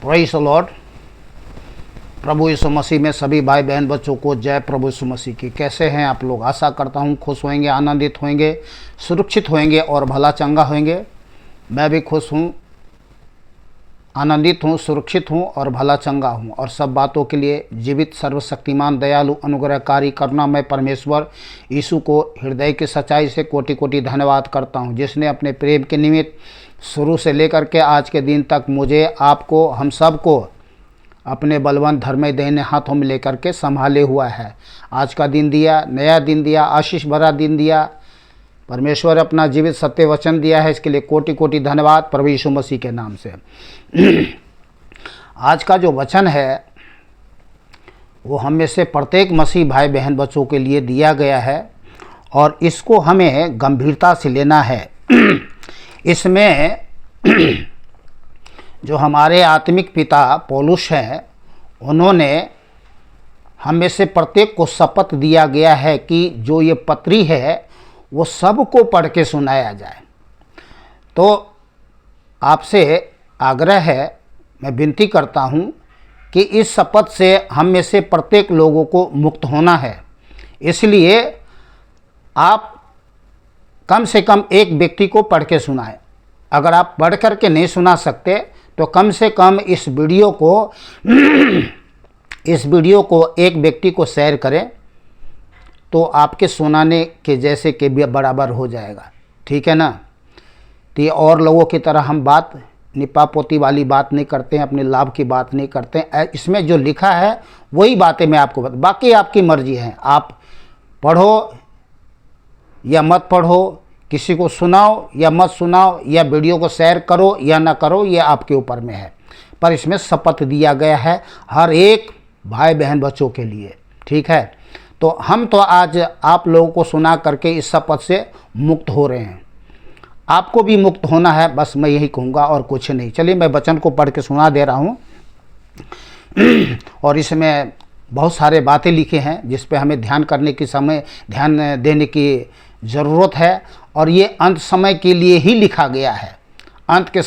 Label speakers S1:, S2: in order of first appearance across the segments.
S1: Praise the lord. प्रभु यीशु मसीह में सभी भाई बहन बच्चों को जय प्रभु यीशु मसीह की। कैसे हैं आप लोग? आशा करता हूं खुश होंगे, आनंदित होंगे, सुरक्षित होंगे और भला चंगा होंगे। मैं भी खुश हूं, आनंदित हूं, सुरक्षित हूं और भला चंगा हूं। और सब बातों के लिए जीवित, सर्वशक्तिमान, दयालु, अनुग्रहकारी, करुणामय परमेश्वर यीशु को हृदय की सच्चाई से कोटि कोटि धन्यवाद करता हूं, जिसने अपने प्रेम के निमित्त शुरू से लेकर के आज के दिन तक मुझे, आपको, हम सब को अपने बलवंत धर्मय दाहिने हाथों में लेकर के संभाले हुआ है। आज का दिन दिया, नया दिन दिया, आशीष भरा दिन दिया। परमेश्वर अपना जीवित सत्य वचन दिया है, इसके लिए कोटि कोटि धन्यवाद प्रभु यीशु मसीह के नाम से। आज का जो वचन है वो हम में से प्रत्येक मसीह भाई बहन बच्चों के लिए दिया गया है और इसको हमें गंभीरता से लेना है। इसमें जो हमारे आत्मिक पिता पौलुस हैं, उन्होंने हम में से प्रत्येक को शपथ दिया गया है कि जो ये पत्री है वो सबको पढ़ के सुनाया जाए। तो आपसे आग्रह है, मैं विनती करता हूँ कि इस शपथ से हम में से प्रत्येक लोगों को मुक्त होना है। इसलिए आप कम से कम एक व्यक्ति को पढ़ के सुनाएं। अगर आप पढ़ कर के नहीं सुना सकते तो कम से कम इस वीडियो को एक व्यक्ति को शेयर करें, तो आपके सुनाने के जैसे के भी बराबर हो जाएगा। ठीक है ना? तो ये और लोगों की तरह हम बात निपापोती वाली बात नहीं करते हैं, अपने लाभ की बात नहीं करते हैं। इसमें जो लिखा है वही बातें मैं आपको बता, बाकी आपकी मर्जी है। आप पढ़ो या मत पढ़ो, किसी को सुनाओ या मत सुनाओ, या वीडियो को शेयर करो या ना करो, ये आपके ऊपर में है। पर इसमें शपथ दिया गया है हर एक भाई बहन बच्चों के लिए। ठीक है? तो हम तो आज आप लोगों को सुना करके इस शपथ से मुक्त हो रहे हैं। आपको भी मुक्त होना है, बस मैं यही कहूँगा और कुछ नहीं। चलिए मैं वचन को पढ़ के सुना दे रहा हूँ। और इसमें बहुत सारे बातें लिखे हैं जिस पे हमें ध्यान देने की ज़रूरत है। और ये अंत समय के लिए ही लिखा गया है। अंत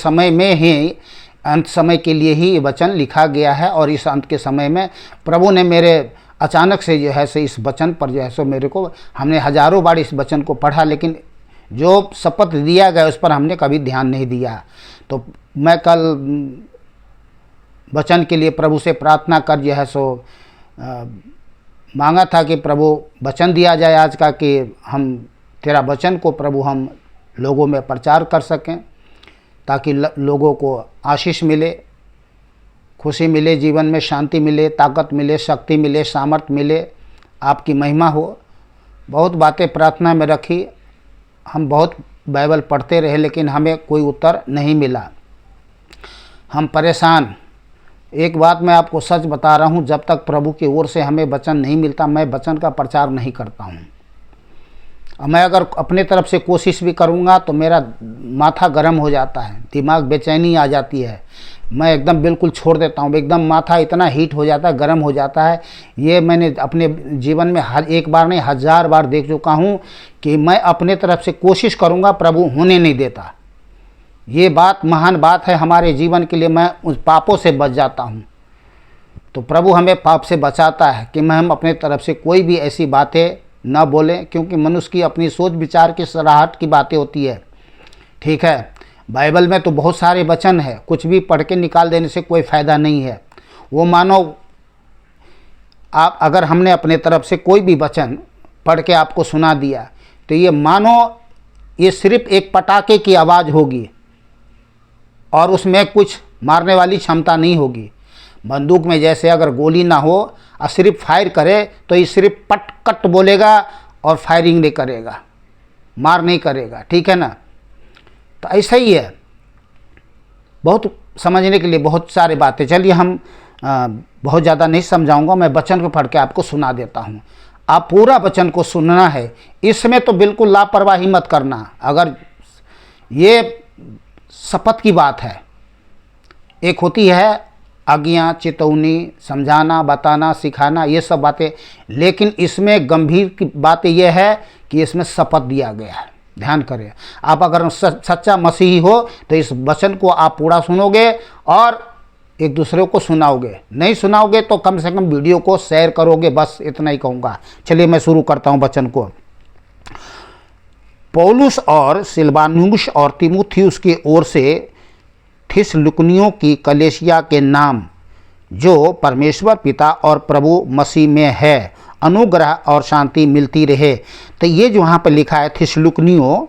S1: समय के लिए ही ये वचन लिखा गया है। और इस अंत के समय में प्रभु ने मेरे अचानक से जो है सो इस वचन पर जो है सो मेरे को, हमने हज़ारों बार इस वचन को पढ़ा, लेकिन जो शपथ दिया गया उस पर हमने कभी ध्यान नहीं दिया। तो मैं कल वचन के लिए प्रभु से प्रार्थना कर जो है सो मांगा था कि प्रभु वचन दिया जाए आज का, कि हम तेरा वचन को प्रभु हम लोगों में प्रचार कर सकें, ताकि लोगों को आशीष मिले, खुशी मिले, जीवन में शांति मिले, ताकत मिले, शक्ति मिले, सामर्थ मिले, आपकी महिमा हो। बहुत बातें प्रार्थना में रखी, हम बहुत बाइबल पढ़ते रहे, लेकिन हमें कोई उत्तर नहीं मिला। हम परेशान। एक बात मैं आपको सच बता रहा हूँ, जब तक प्रभु की ओर से हमें वचन नहीं मिलता, मैं वचन का प्रचार नहीं करता हूँ। मैं अगर अपने तरफ से कोशिश भी करूँगा तो मेरा माथा गर्म हो जाता है, दिमाग बेचैनी आ जाती है, मैं एकदम बिल्कुल छोड़ देता हूँ। एकदम माथा इतना हीट हो जाता है, गर्म हो जाता है। ये मैंने अपने जीवन में एक बार नहीं 1000 बार देख चुका हूँ कि मैं अपने तरफ से कोशिश करूँगा, प्रभु होने नहीं देता। ये बात महान बात है हमारे जीवन के लिए। मैं उस पापों से बच जाता हूँ। तो प्रभु हमें पाप से बचाता है कि हम अपने तरफ से कोई भी ऐसी बातें ना बोलें, क्योंकि मनुष्य की अपनी सोच विचार की सराहट की बातें होती है। ठीक है? बाइबल में तो बहुत सारे वचन है, कुछ भी पढ़ के निकाल देने से कोई फ़ायदा नहीं है। वो मानो आप, अगर हमने अपने तरफ से कोई भी वचन पढ़ के आपको सुना दिया, तो ये मानो ये सिर्फ एक पटाखे की आवाज़ होगी और उसमें कुछ मारने वाली क्षमता नहीं होगी। बंदूक में जैसे अगर गोली ना हो और सिर्फ फायर करे, तो ये सिर्फ पट कट बोलेगा और फायरिंग नहीं करेगा, मार नहीं करेगा। ठीक है ना? तो ऐसा ही है। बहुत समझने के लिए बहुत सारे बातें। चलिए हम बहुत ज़्यादा नहीं समझाऊंगा, मैं वचन को पढ़ के आपको सुना देता हूँ। आप पूरा वचन को सुनना है। इसमें तो बिल्कुल लापरवाही मत करना। अगर ये शपथ की बात है, एक होती है आज्ञा, चेतावनी, समझाना, बताना, सिखाना, ये सब बातें, लेकिन इसमें गंभीर की बात यह है कि इसमें शपथ दिया गया है। ध्यान करें। आप अगर सच्चा मसीही हो तो इस वचन को आप पूरा सुनोगे और एक दूसरे को सुनाओगे, नहीं सुनाओगे तो कम से कम वीडियो को शेयर करोगे, बस इतना ही कहूँगा। चलिए मैं शुरू करता हूँ वचन को। पौलुस और सिलवानुस और तीमुथियुस की ओर से थिस्सलुनीकियों की कलीसिया के नाम जो परमेश्वर पिता और प्रभु मसीह में है, अनुग्रह और शांति मिलती रहे। तो ये जो वहाँ पर लिखा है थिस्सलुनीकियों,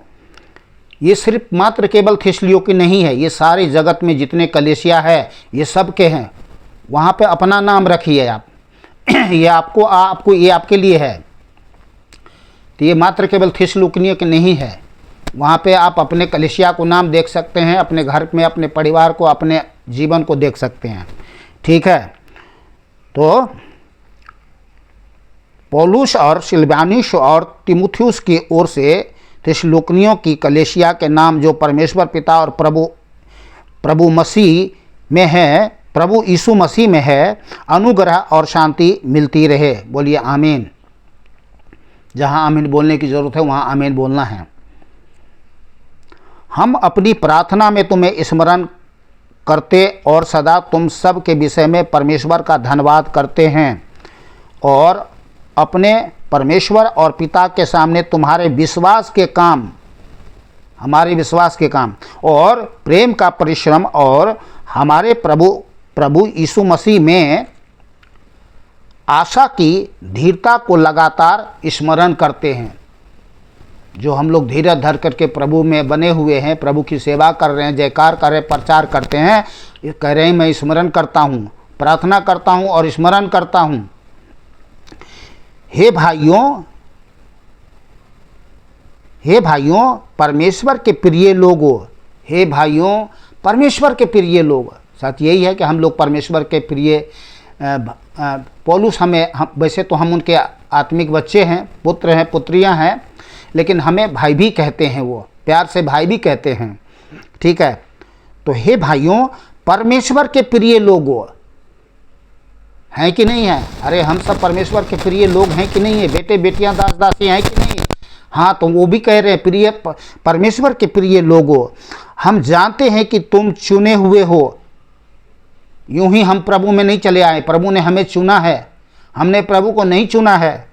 S1: ये सिर्फ मात्र केवल थिस्सलुनीकियों की नहीं है, ये सारे जगत में जितने कलीसिया है ये सब के हैं। वहाँ पे अपना नाम रखिए आप ये आपको ये आपके लिए है। तो ये मात्र केवल थिस्सलुनीकियों की नहीं है, वहाँ पे आप अपने कलीसिया को नाम देख सकते हैं, अपने घर में अपने परिवार को, अपने जीवन को देख सकते हैं। ठीक है, तो पौलुस और सिलवानुस और तीमुथियुस की ओर से थिस्सलुनीकियों की कलीसिया के नाम जो परमेश्वर पिता और प्रभु मसीह में है, प्रभु यीशु मसीह में है, अनुग्रह और शांति मिलती रहे। बोलिए आमीन। जहाँ आमीन बोलने की ज़रूरत है वहाँ आमीन बोलना है। हम अपनी प्रार्थना में तुम्हें स्मरण करते और सदा तुम सब के विषय में परमेश्वर का धन्यवाद करते हैं और अपने परमेश्वर और पिता के सामने तुम्हारे विश्वास के काम, हमारे विश्वास के काम और प्रेम का परिश्रम और हमारे प्रभु यीशु मसीह में आशा की धीरता को लगातार स्मरण करते हैं। जो हम लोग धीरज धर करके प्रभु में बने हुए हैं, प्रभु की सेवा कर रहे हैं, जयकार कर रहे, प्रचार करते हैं, ये कह रहे हैं मैं स्मरण करता हूँ, प्रार्थना करता हूँ और स्मरण करता हूँ। हे भाइयों परमेश्वर के प्रिय लोगों, हे भाइयों परमेश्वर के प्रिय लोग। सच यही है कि हम लोग परमेश्वर के प्रिय पौलुस हम वैसे तो हम उनके आत्मिक बच्चे हैं, पुत्र हैं, पुत्रियां हैं, लेकिन हमें भाई भी कहते हैं, वो प्यार से भाई भी कहते हैं। ठीक है, तो हे भाइयों परमेश्वर के प्रिय लोगों, हैं कि नहीं है? अरे हम सब परमेश्वर के प्रिय लोग हैं कि नहीं है? बेटे बेटियां दास दासी हैं कि नहीं? हाँ, तो वो भी कह रहे हैं प्रिय परमेश्वर के प्रिय लोगों, हम जानते हैं कि तुम चुने हुए हो। यूं ही हम प्रभु में नहीं चले आए, प्रभु ने हमें चुना है, हमने प्रभु को नहीं चुना है।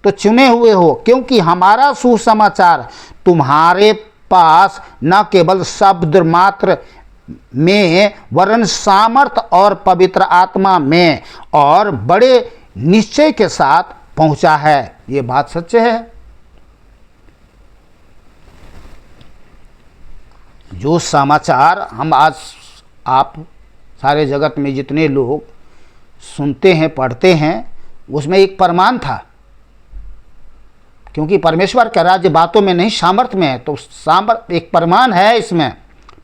S1: तो चुने हुए हो क्योंकि हमारा सुसमाचार तुम्हारे पास न केवल शब्द मात्र में वरन सामर्थ और पवित्र आत्मा में और बड़े निश्चय के साथ पहुंचा है। ये बात सच्चे है। जो समाचार हम आज आप सारे जगत में जितने लोग सुनते हैं, पढ़ते हैं, उसमें एक प्रमाण था, क्योंकि परमेश्वर का राज्य बातों में नहीं सामर्थ्य में है, तो सामर्थ्य एक प्रमाण है इसमें।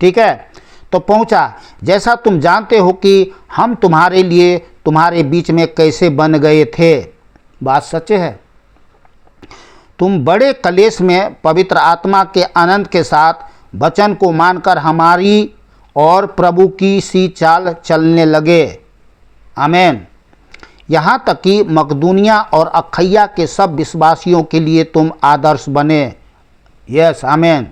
S1: ठीक है, तो पहुंचा, जैसा तुम जानते हो कि हम तुम्हारे लिए तुम्हारे बीच में कैसे बन गए थे। बात सच्चे है। तुम बड़े कलेश में पवित्र आत्मा के आनंद के साथ वचन को मानकर हमारी और प्रभु की सी चाल चलने लगे। आमीन। यहाँ तक कि मकदूनिया और अखैया के सब विश्वासियों के लिए तुम आदर्श बने। यस, आमीन।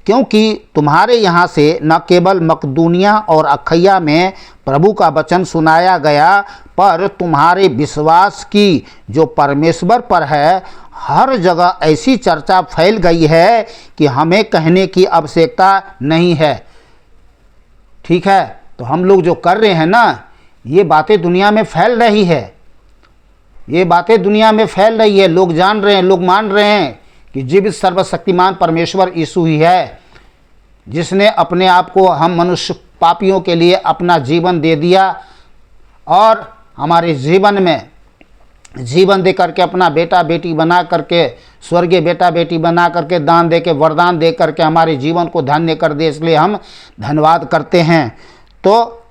S1: क्योंकि तुम्हारे यहाँ से न केवल मकदूनिया और अखैया में प्रभु का वचन सुनाया गया, पर तुम्हारे विश्वास की जो परमेश्वर पर है हर जगह ऐसी चर्चा फैल गई है कि हमें कहने की आवश्यकता नहीं है। ठीक है, तो हम लोग जो कर रहे हैं ना, ये बातें दुनिया में फैल रही है, ये बातें दुनिया में फैल रही है। लोग जान रहे हैं, लोग मान रहे हैं कि जीवित सर्वशक्तिमान परमेश्वर यीशु ही है, जिसने अपने आप को हम मनुष्य पापियों के लिए अपना जीवन दे दिया और हमारे जीवन में जीवन दे करके अपना बेटा बेटी बना करके, स्वर्गीय बेटा बेटी बना करके, दान दे के, वरदान दे करके हमारे जीवन को धन्य कर दे, इसलिए हम धन्यवाद करते हैं। तो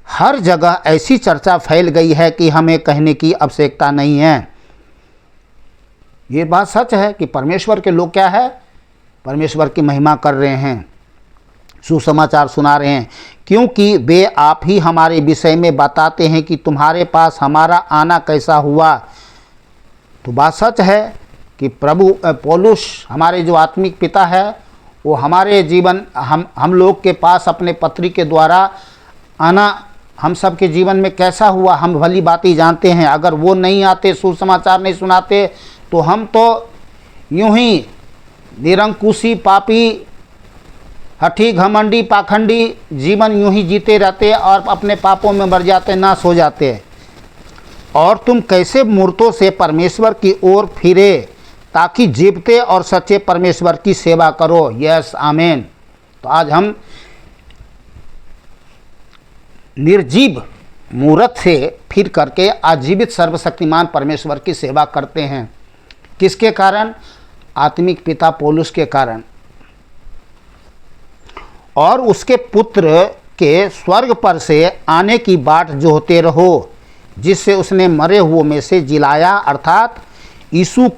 S1: हर जगह ऐसी चर्चा फैल गई है कि हमें कहने की आवश्यकता नहीं है। ये बात सच है कि परमेश्वर के लोग क्या है, परमेश्वर की महिमा कर रहे हैं, सुसमाचार सुना रहे हैं, क्योंकि वे आप ही हमारे विषय में बताते हैं कि तुम्हारे पास हमारा आना कैसा हुआ। तो बात सच है कि प्रभु पौलुस हमारे जो आत्मिक पिता है, वो हमारे जीवन हम लोग के पास अपने पत्री के द्वारा आना हम सब के जीवन में कैसा हुआ हम भली बातें जानते हैं। अगर वो नहीं आते, सुसमाचार नहीं सुनाते, तो हम तो यूं ही निरंकुशी, पापी, हठी, घमंडी, पाखंडी जीवन यूं ही जीते रहते और अपने पापों में मर जाते, नाश हो जाते। और तुम कैसे मूर्तों से परमेश्वर की ओर फिरे ताकि जीवते और सच्चे परमेश्वर की सेवा करो। यस, आमीन। तो आज हम निर्जीव मूर्त से फिर करके आजीवित सर्वशक्तिमान परमेश्वर की सेवा करते हैं। किसके कारण? आत्मिक पिता पौलुस के कारण और उसके पुत्र के स्वर्ग पर से आने की बाट जोहते रहो, जिससे उसने मरे हुओं में से जिलाया, अर्थात यीशु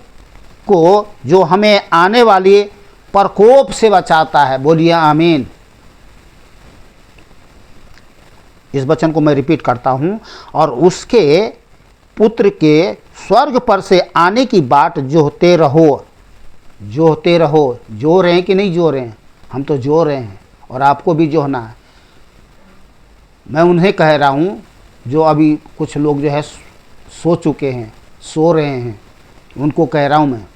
S1: को, जो हमें आने वाली प्रकोप से बचाता है। बोलिए आमीन। इस वचन को मैं रिपीट करता हूं। और उसके पुत्र के स्वर्ग पर से आने की बाट जोहते रहो। जोहते रहो। जो रहे हैं कि नहीं जो रहे हैं? हम तो जो रहे हैं और आपको भी जोहना है। मैं उन्हें कह रहा हूँ जो अभी कुछ लोग जो है सो चुके हैं, सो रहे हैं, उनको कह रहा हूँ मैं।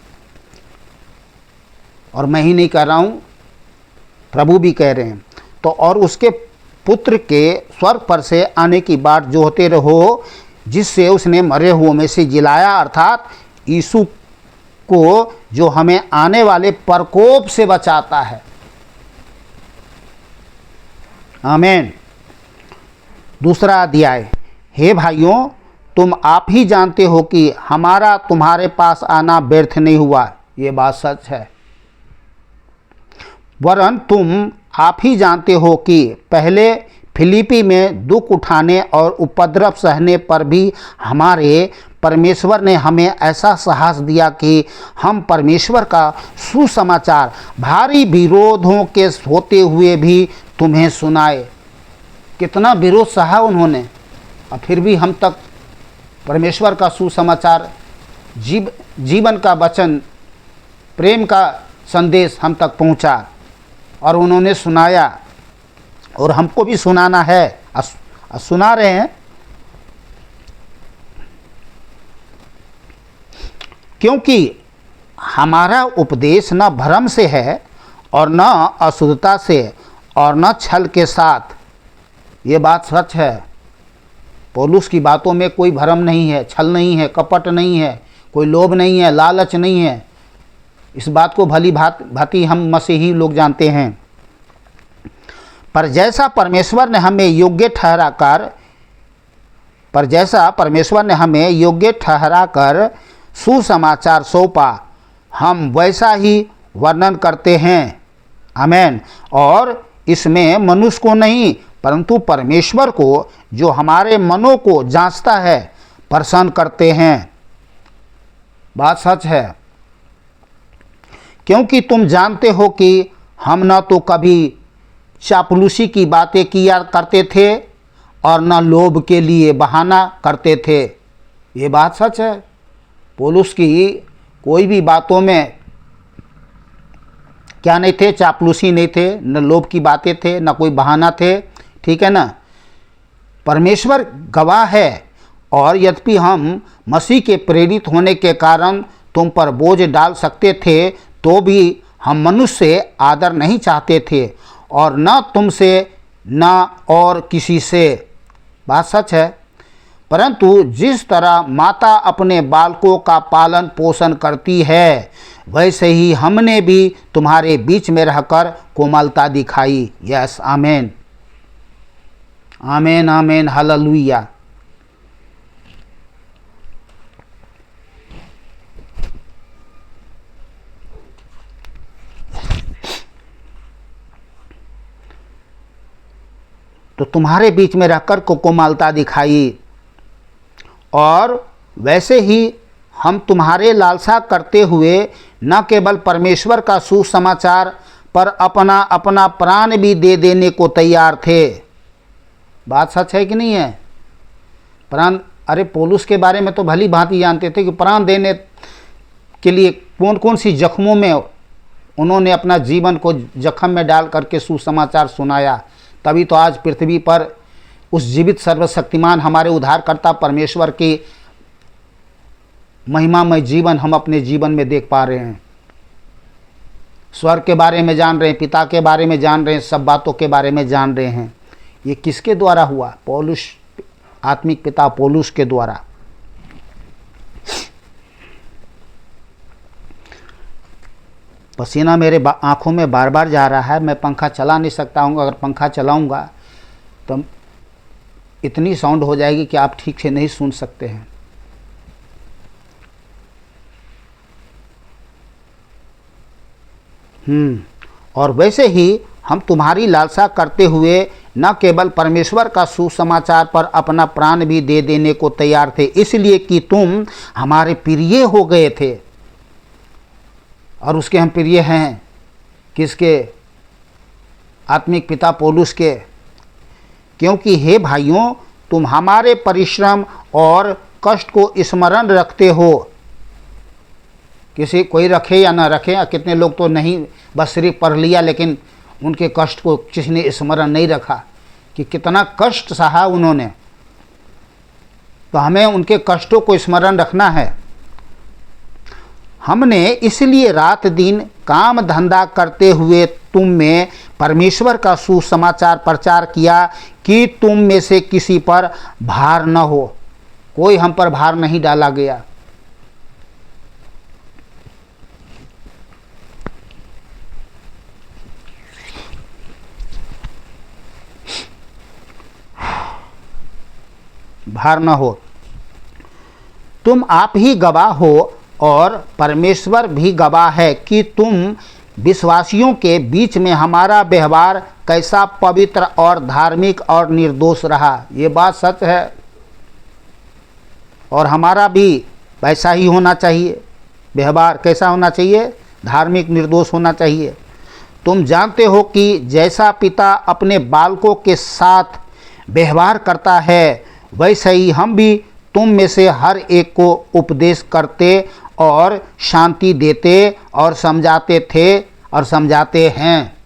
S1: और मैं ही नहीं कह रहा हूँ, प्रभु भी कह रहे हैं। तो और उसके पुत्र के स्वर्ग पर से आने की बाट जोहते रहो, जिससे उसने मरे हुओं में से जिलाया, अर्थात यीशु को, जो हमें आने वाले प्रकोप से बचाता है। आमीन। दूसरा अध्याय। हे भाइयों, तुम आप ही जानते हो कि हमारा तुम्हारे पास आना व्यर्थ नहीं हुआ। ये बात सच है। वरन तुम आप ही जानते हो कि पहले फिलिपी में दुख उठाने और उपद्रव सहने पर भी हमारे परमेश्वर ने हमें ऐसा साहस दिया कि हम परमेश्वर का सुसमाचार भारी विरोधों के होते हुए भी तुम्हें सुनाए। कितना विरोध सहा उन्होंने, और फिर भी हम तक परमेश्वर का सुसमाचार, जीवन का वचन, प्रेम का संदेश हम तक पहुंचा और उन्होंने सुनाया। और हमको भी सुनाना है, सुना रहे हैं। क्योंकि हमारा उपदेश न भ्रम से है और न अशुद्धता से और न छल के साथ। ये बात सच है। पौलुस की बातों में कोई भ्रम नहीं है, छल नहीं है, कपट नहीं है, कोई लोभ नहीं है, लालच नहीं है। इस बात को भली भांति हम मसीही लोग जानते हैं। पर जैसा परमेश्वर ने हमें योग्य ठहराकर सुसमाचार सौंपा, हम वैसा ही वर्णन करते हैं। आमीन। और इसमें मनुष्य को नहीं परंतु परमेश्वर को, जो हमारे मनों को जांचता है, प्रसन्न करते हैं। बात सच है। क्योंकि तुम जानते हो कि हम न तो कभी चापलूसी की बातें किया करते थे और न लोभ के लिए बहाना करते थे। ये बात सच है। पौलुस की कोई भी बातों में क्या नहीं थे? चापलूसी नहीं थे, न लोभ की बातें थे, न कोई बहाना थे। ठीक है ना? परमेश्वर गवाह है। और यद्यपि हम मसीह के प्रेरित होने के कारण तुम पर बोझ डाल सकते थे, तो भी हम मनुष्य से आदर नहीं चाहते थे, और न तुमसे न और किसी से। बात सच है। परंतु जिस तरह माता अपने बालकों का पालन पोषण करती है, वैसे ही हमने भी तुम्हारे बीच में रहकर कोमलता दिखाई। यस, आमीन, आमीन, आमीन, हालेलुया। तो तुम्हारे बीच में रहकर कोमलता दिखाई, और वैसे ही हम तुम्हारे लालसा करते हुए न केवल परमेश्वर का सुसमाचार पर अपना अपना प्राण भी दे देने को तैयार थे। बात सच है कि नहीं है? प्राण, अरे पौलुस के बारे में तो भली भांति जानते थे कि प्राण देने के लिए कौन कौन सी जख्मों में उन्होंने अपना जीवन को जख्म में डाल करके सुसमाचार सुनाया, तभी तो आज पृथ्वी पर उस जीवित सर्वशक्तिमान हमारे उद्धारकर्ता परमेश्वर की महिमामय जीवन हम अपने जीवन में देख पा रहे हैं। स्वर्ग के बारे में जान रहे हैं, पिता के बारे में जान रहे हैं, सब बातों के बारे में जान रहे हैं। ये किसके द्वारा हुआ? पौलुस, आत्मिक पिता पौलुस के द्वारा। पसीना मेरे आंखों में बार बार जा रहा है, मैं पंखा चला नहीं सकता हूँ। अगर पंखा चलाऊंगा तो इतनी साउंड हो जाएगी कि आप ठीक से नहीं सुन सकते हैं। और वैसे ही हम तुम्हारी लालसा करते हुए न केवल परमेश्वर का सुसमाचार पर अपना प्राण भी दे देने को तैयार थे, इसलिए कि तुम हमारे प्रिय हो गए थे। और उसके हम प्रिय हैं किसके? आत्मिक पिता पौलुस के। क्योंकि हे भाइयों, तुम हमारे परिश्रम और कष्ट को स्मरण रखते हो। किसी कोई रखे या ना रखे, कितने लोग तो नहीं, बस सिर्फ पढ़ लिया, लेकिन उनके कष्ट को किसी ने स्मरण नहीं रखा कि कितना कष्ट सहा उन्होंने। तो हमें उनके कष्टों को स्मरण रखना है। हमने इसलिए रात दिन काम धंधा करते हुए तुम में परमेश्वर का सुसमाचार प्रचार किया कि तुम में से किसी पर भार न हो। कोई हम पर भार नहीं डाला गया। भार न हो। तुम आप ही गवाह हो और परमेश्वर भी गवाह है कि तुम विश्वासियों के बीच में हमारा व्यवहार कैसा पवित्र और धार्मिक और निर्दोष रहा। ये बात सच है, और हमारा भी वैसा ही होना चाहिए। व्यवहार कैसा होना चाहिए? धार्मिक, निर्दोष होना चाहिए। तुम जानते हो कि जैसा पिता अपने बालकों के साथ व्यवहार करता है, वैसे ही हम भी तुम में से हर एक को उपदेश करते और शांति देते और समझाते थे और समझाते हैं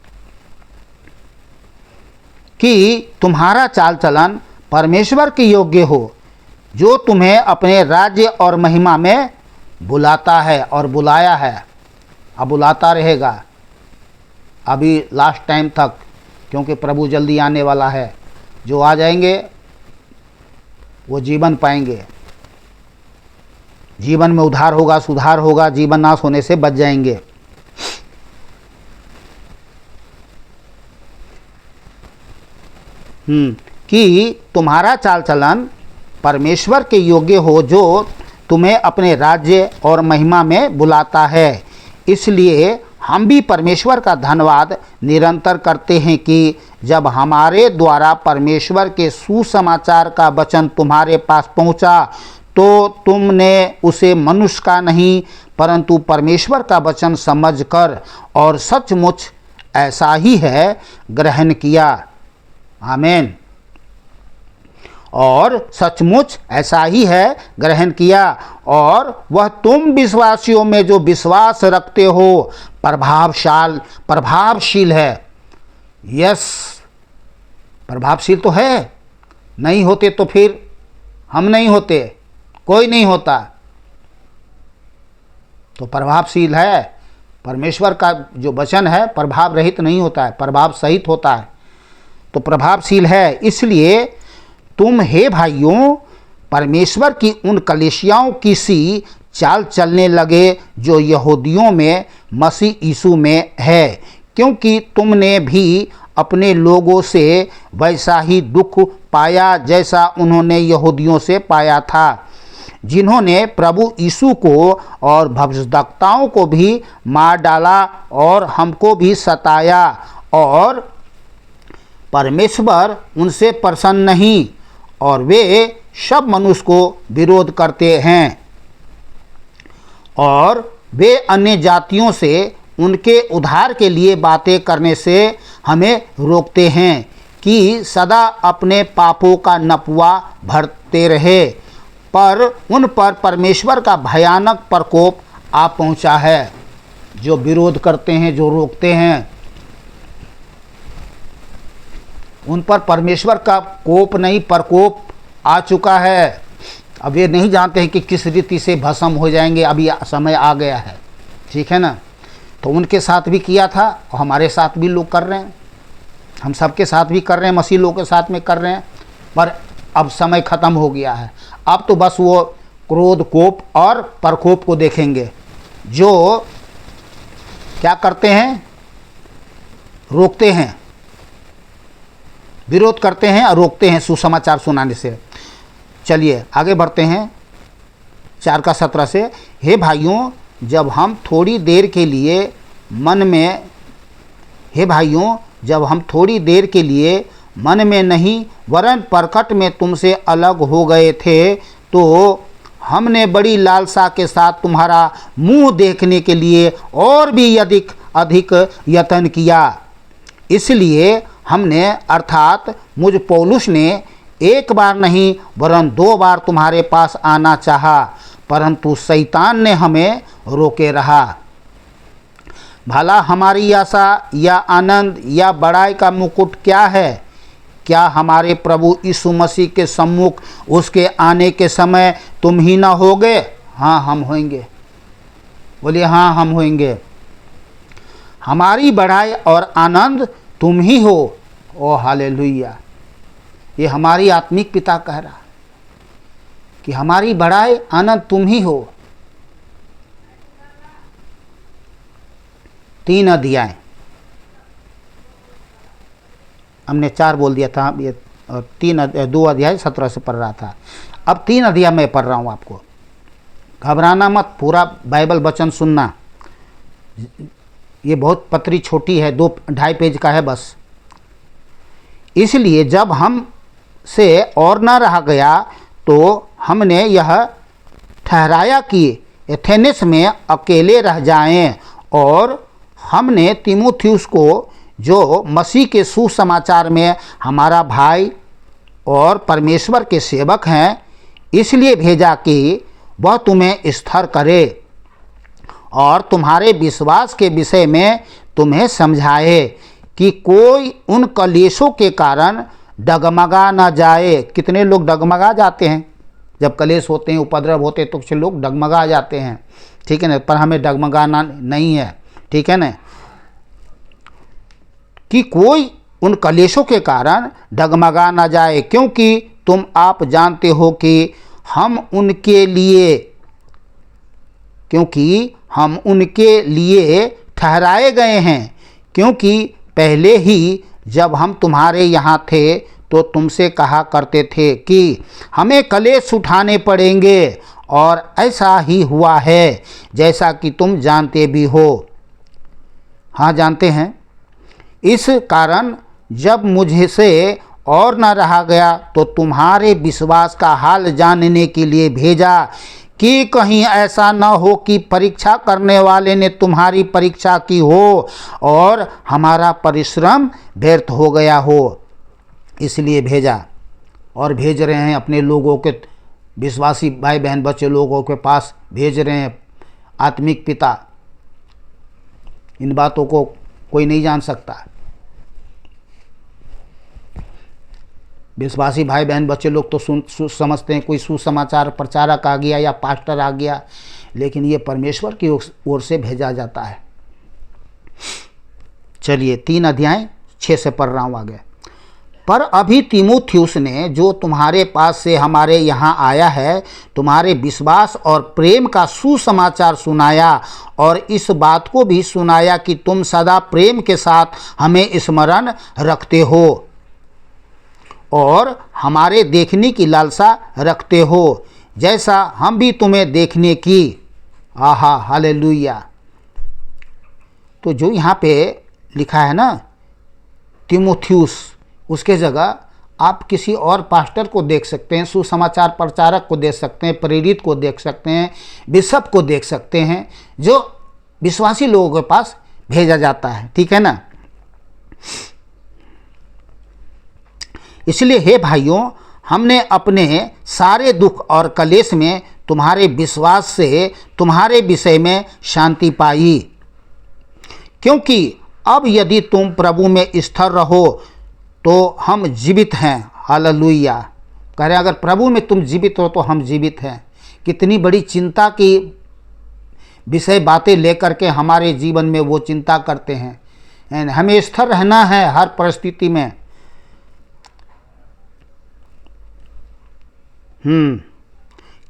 S1: कि तुम्हारा चाल चलन परमेश्वर के योग्य हो, जो तुम्हें अपने राज्य और महिमा में बुलाता है और बुलाया है, अब बुलाता रहेगा अभी लास्ट टाइम तक, क्योंकि प्रभु जल्दी आने वाला है। जो आ जाएंगे वो जीवन पाएंगे, जीवन में उद्धार होगा, सुधार होगा, जीवन नाश होने से बच जाएंगे। कि तुम्हारा चाल चलन परमेश्वर के योग्य हो, जो तुम्हें अपने राज्य और महिमा में बुलाता है। इसलिए हम भी परमेश्वर का धन्यवाद निरंतर करते हैं कि जब हमारे द्वारा परमेश्वर के सुसमाचार का वचन तुम्हारे पास पहुंचा, तो तुमने उसे मनुष्य का नहीं परंतु परमेश्वर का वचन समझकर और सचमुच ऐसा ही है ग्रहण किया। आमीन। और सचमुच ऐसा ही है ग्रहण किया, और वह तुम विश्वासियों में जो विश्वास रखते हो प्रभावशील है। यस, प्रभावशील तो है। नहीं होते तो फिर हम नहीं होते, कोई नहीं होता। तो प्रभावशील है। परमेश्वर का जो वचन है प्रभाव रहित नहीं होता है, प्रभाव सहित होता है। तो प्रभावशील है। इसलिए तुम हे भाइयों परमेश्वर की उन कलीसियाओं की सी चाल चलने लगे जो यहूदियों में मसीह यीशु में है, क्योंकि तुमने भी अपने लोगों से वैसा ही दुख पाया जैसा उन्होंने यहूदियों से पाया था, जिन्होंने प्रभु यीशु को और भविष्यद्वक्ताओं को भी मार डाला और हमको भी सताया, और परमेश्वर उनसे प्रसन्न नहीं, और वे सब मनुष्य को विरोध करते हैं, और वे अन्य जातियों से उनके उद्धार के लिए बातें करने से हमें रोकते हैं कि सदा अपने पापों का नपुआ भरते रहे, पर उन पर परमेश्वर का भयानक प्रकोप आ पहुंचा है। जो विरोध करते हैं, जो रोकते हैं, उन पर परमेश्वर का कोप नहीं प्रकोप आ चुका है। अब ये नहीं जानते हैं कि किस रीति से भस्म हो जाएंगे, अभी समय आ गया है, ठीक है ना। तो उनके साथ भी किया था और हमारे साथ भी लोग कर रहे हैं, हम सबके साथ भी कर रहे हैं, मसीह लोगों के साथ में कर रहे हैं। पर अब समय ख़त्म हो गया है। अब तो बस वो क्रोध, कोप और प्रकोप को देखेंगे, जो क्या करते हैं, रोकते हैं, विरोध करते हैं और रोकते हैं सुसमाचार सुनाने से। चलिए आगे बढ़ते हैं 4:17 से। हे भाइयों, जब हम थोड़ी देर के लिए मन में नहीं वरन प्रकट में तुमसे अलग हो गए थे, तो हमने बड़ी लालसा के साथ तुम्हारा मुंह देखने के लिए और भी अधिक यत्न किया। इसलिए हमने अर्थात मुझ पौलुस ने एक बार नहीं वरन 2 बार तुम्हारे पास आना चाहा, परंतु शैतान ने हमें रोके रहा। भला हमारी आशा या आनंद या बड़ाई का मुकुट क्या है? क्या हमारे प्रभु यीशु मसीह के सम्मुख उसके आने के समय तुम ही ना होगे? हाँ, हम होंगे। बोलिए हाँ, हम होंगे। हमारी बड़ाई और आनंद तुम ही हो। ओ हालेलुया! ये हमारी आत्मिक पिता कह रहा कि हमारी बड़ाई आनंद तुम ही हो। 3 अध्याय, हमने 4 बोल दिया था, ये 2 अध्याय 17 से पढ़ रहा था। अब 3 अध्याय मैं पढ़ रहा हूँ आपको। घबराना मत, पूरा बाइबल वचन सुनना। ये बहुत पत्री छोटी है, 2-2.5 पेज का है बस। इसलिए जब हम से और न रहा गया तो हमने यह ठहराया कि एथेनेस में अकेले रह जाएं, और हमने तीमुथियुस को, जो मसीह के सुसमाचार में हमारा भाई और परमेश्वर के सेवक हैं, इसलिए भेजा कि वह तुम्हें स्थिर करे और तुम्हारे विश्वास के विषय में तुम्हें समझाए कि कोई उन कलेशों के कारण डगमगा न जाए। कितने लोग डगमगा जाते हैं जब कलेश होते हैं, उपद्रव होते हैं, तो कुछ लोग डगमगा जाते हैं, ठीक है ना। पर हमें डगमगाना नहीं है, ठीक है ना। कि कोई उन कलेशों के कारण डगमगा न जाए, क्योंकि तुम आप जानते हो कि हम उनके लिए ठहराए गए हैं। क्योंकि पहले ही जब हम तुम्हारे यहाँ थे तो तुमसे कहा करते थे कि हमें कलेश उठाने पड़ेंगे, और ऐसा ही हुआ है, जैसा कि तुम जानते भी हो। हाँ, जानते हैं। इस कारण जब मुझसे और न रहा गया तो तुम्हारे विश्वास का हाल जानने के लिए भेजा, कि कहीं ऐसा न हो कि परीक्षा करने वाले ने तुम्हारी परीक्षा की हो और हमारा परिश्रम व्यर्थ हो गया हो। इसलिए भेजा, और भेज रहे हैं अपने लोगों के, विश्वासी भाई बहन बच्चे लोगों के पास भेज रहे हैं आत्मिक पिता। इन बातों को कोई नहीं जान सकता। विश्वासी भाई बहन बच्चे लोग तो समझते हैं कोई सुसमाचार प्रचारक आ गया या पास्टर आ गया, लेकिन ये परमेश्वर की ओर से भेजा जाता है। चलिए 3 अध्याय 6 से पढ़ रहा हूँ आगे। पर अभी तीमुथियुस ने, जो तुम्हारे पास से हमारे यहाँ आया है, तुम्हारे विश्वास और प्रेम का सुसमाचार सुनाया, और इस बात को भी सुनाया कि तुम सदा प्रेम के साथ हमें स्मरण रखते हो और हमारे देखने की लालसा रखते हो, जैसा हम भी तुम्हें देखने की। आहा, हालेलुया। तो जो यहाँ पे लिखा है ना तीमुथियुस, उसके जगह आप किसी और पास्टर को देख सकते हैं, सुसमाचार प्रचारक को देख सकते हैं, प्रेरित को देख सकते हैं, बिशप को देख सकते हैं, जो विश्वासी लोगों के पास भेजा जाता है, ठीक है ना। इसलिए हे भाइयों, हमने अपने सारे दुख और कलेश में तुम्हारे विश्वास से तुम्हारे विषय में शांति पाई। क्योंकि अब यदि तुम प्रभु में स्थिर रहो तो हम जीवित हैं। हालेलुया। कह रहे हैं अगर प्रभु में तुम जीवित हो तो हम जीवित हैं। कितनी बड़ी चिंता की विषय बातें लेकर के हमारे जीवन में वो चिंता करते हैं। हमें स्थिर रहना है हर परिस्थिति में।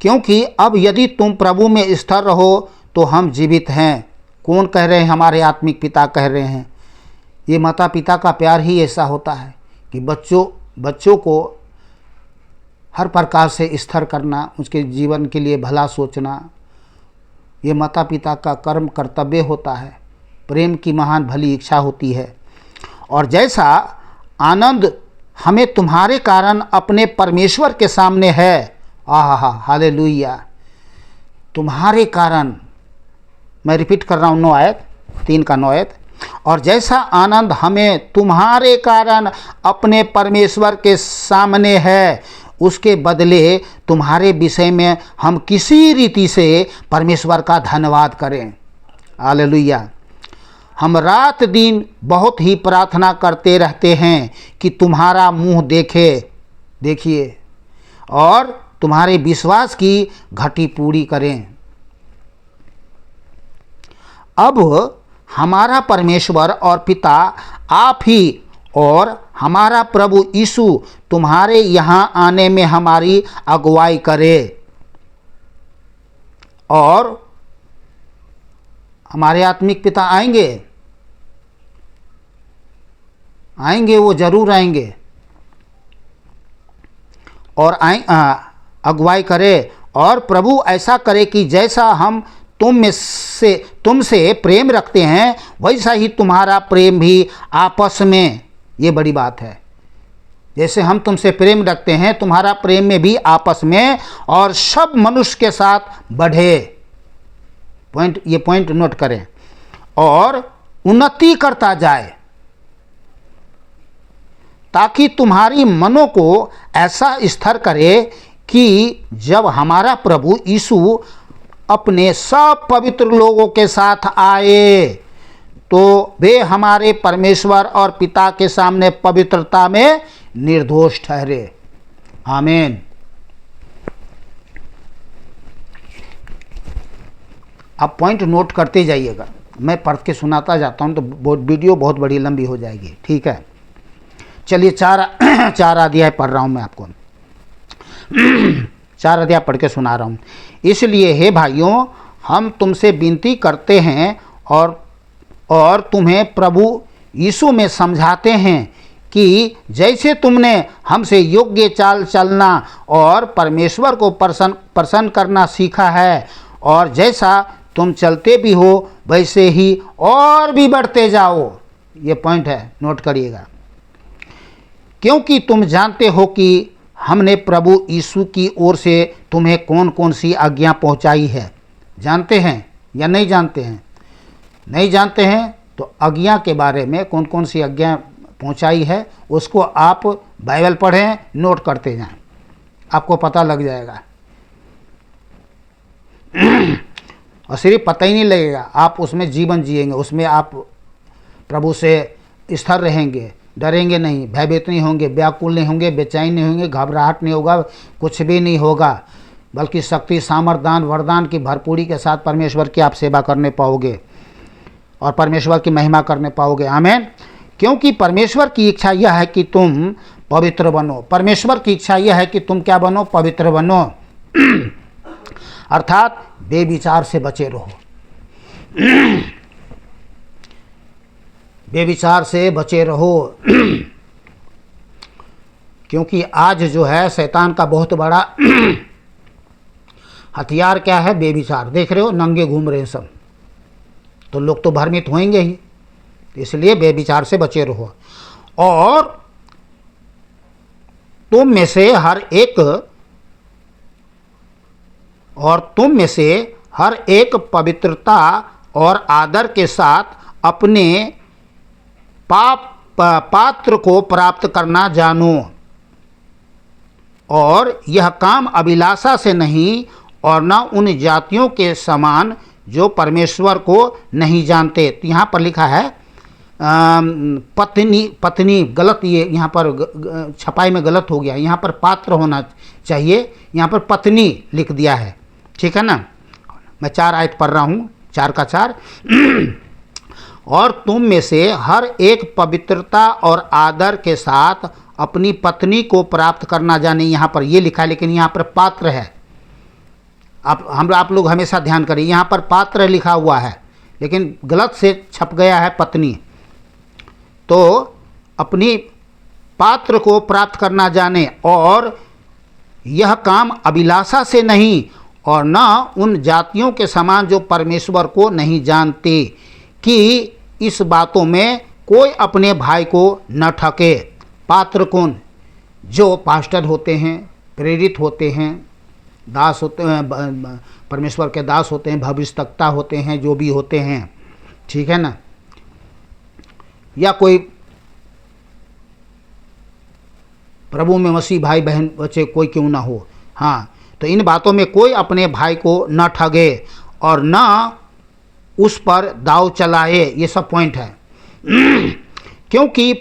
S1: क्योंकि अब यदि तुम प्रभु में स्थिर रहो तो हम जीवित हैं। कौन कह रहे हैं? हमारे आत्मिक पिता कह रहे हैं। ये माता पिता का प्यार ही ऐसा होता है कि बच्चों को हर प्रकार से स्थिर करना, उसके जीवन के लिए भला सोचना, ये माता पिता का कर्म कर्तव्य होता है। प्रेम की महान भली इच्छा होती है। और जैसा आनंद हमें तुम्हारे कारण अपने परमेश्वर के सामने है, आहा हालेलुया, तुम्हारे कारण, मैं रिपीट कर रहा हूँ 9 आयत 3 का 9 आयत, और जैसा आनंद हमें तुम्हारे कारण अपने परमेश्वर के सामने है, उसके बदले तुम्हारे विषय में हम किसी रीति से परमेश्वर का धन्यवाद करें। हालेलुया। हम रात दिन बहुत ही प्रार्थना करते रहते हैं कि तुम्हारा मुंह देखिए और तुम्हारे विश्वास की घटी पूरी करें। अब हमारा परमेश्वर और पिता आप ही और हमारा प्रभु यीशु तुम्हारे यहाँ आने में हमारी अगुवाई करे। और हमारे आत्मिक पिता आएंगे, वो जरूर आएंगे और अगुवाई करे। और प्रभु ऐसा करे कि जैसा हम तुमसे प्रेम रखते हैं वैसा ही तुम्हारा प्रेम भी आपस में, ये बड़ी बात है, जैसे हम तुमसे प्रेम रखते हैं तुम्हारा प्रेम में भी आपस में और सब मनुष्य के साथ बढ़े। ये पॉइंट नोट करें। और उन्नति करता जाए, ताकि तुम्हारी मनों को ऐसा स्थिर करे कि जब हमारा प्रभु यीशु अपने सब पवित्र लोगों के साथ आए तो वे हमारे परमेश्वर और पिता के सामने पवित्रता में निर्दोष ठहरे। आमीन। आप पॉइंट नोट करते जाइएगा, मैं पढ़ के सुनाता जाता हूं तो वीडियो बहुत बड़ी लंबी हो जाएगी। ठीक है, चलिए 4 अध्याय पढ़ रहा हूं मैं आपको। 4 अध्याय पढ़ के सुना रहा हूं। इसलिए हे भाइयों, हम तुमसे विनती करते हैं और तुम्हें प्रभु यीशु में समझाते हैं कि जैसे तुमने हमसे योग्य चाल चलना और परमेश्वर को प्रसन्न करना सीखा है, और जैसा तुम चलते भी हो वैसे ही और भी बढ़ते जाओ। ये पॉइंट है, नोट करिएगा। क्योंकि तुम जानते हो कि हमने प्रभु यीशु की ओर से तुम्हें कौन कौन सी आज्ञा पहुंचाई है। जानते हैं या नहीं जानते हैं? नहीं जानते हैं तो आज्ञा के बारे में कौन कौन सी आज्ञा पहुंचाई है उसको आप बाइबल पढ़ें, नोट करते जाएं, आपको पता लग जाएगा। और सिर्फ पता ही नहीं लगेगा, आप उसमें जीवन जिएंगे, उसमें आप प्रभु से स्थिर रहेंगे, डरेंगे नहीं, भयभीत नहीं होंगे, व्याकुल नहीं होंगे, बेचैन नहीं होंगे, घबराहट नहीं होगा, कुछ भी नहीं होगा, बल्कि शक्ति, सामर्थ, दान, वरदान की भरपूरी के साथ परमेश्वर की आप सेवा करने पाओगे और परमेश्वर की महिमा करने पाओगे। आमीन। क्योंकि परमेश्वर की इच्छा यह है कि तुम पवित्र बनो। परमेश्वर की इच्छा यह है कि तुम क्या बनो? पवित्र बनो। अर्थात बेविचार से बचे रहो। बेविचार से बचे रहो। क्योंकि आज जो है शैतान का बहुत बड़ा हथियार क्या है? बेविचार। देख रहे हो, नंगे घूम रहे हैं सब, तो लोग तो भ्रमित होंगे ही, इसलिए बेविचार से बचे रहो। और तुम में से हर एक पवित्रता और आदर के साथ अपने पात्र को प्राप्त करना जानो, और यह काम अभिलाषा से नहीं और न उन जातियों के समान जो परमेश्वर को नहीं जानते। तो यहाँ पर लिखा है पत्नी, पत्नी गलत, ये यहाँ पर छपाई में गलत हो गया, यहाँ पर पात्र होना चाहिए, यहाँ पर पत्नी लिख दिया है। ठीक है ना। मैं 4 आयत पढ़ रहा हूँ, 4 का 4। और तुम में से हर एक पवित्रता और आदर के साथ अपनी पत्नी को प्राप्त करना जाने। यहाँ पर ये लिखा है, लेकिन यहाँ पर पात्र है। आप लोग हमेशा ध्यान करिए, यहाँ पर पात्र लिखा हुआ है, लेकिन गलत से छप गया है पत्नी। तो अपनी पात्र को प्राप्त करना जाने, और यह काम अभिलाषा से नहीं और न उन जातियों के समान जो परमेश्वर को नहीं जानते, कि इस बातों में कोई अपने भाई को न ठगे। पात्र कौन? जो पास्टर होते हैं, प्रेरित होते हैं, दास होते हैं, परमेश्वर के दास होते हैं, भविष्यवक्ता होते हैं, जो भी होते हैं। ठीक है ना। या कोई प्रभु में मसीह भाई बहन बच्चे कोई क्यों ना हो, हाँ, तो इन बातों में कोई अपने भाई को न ठगे और न उस पर दाव चलाए। ये सब पॉइंट है। क्योंकि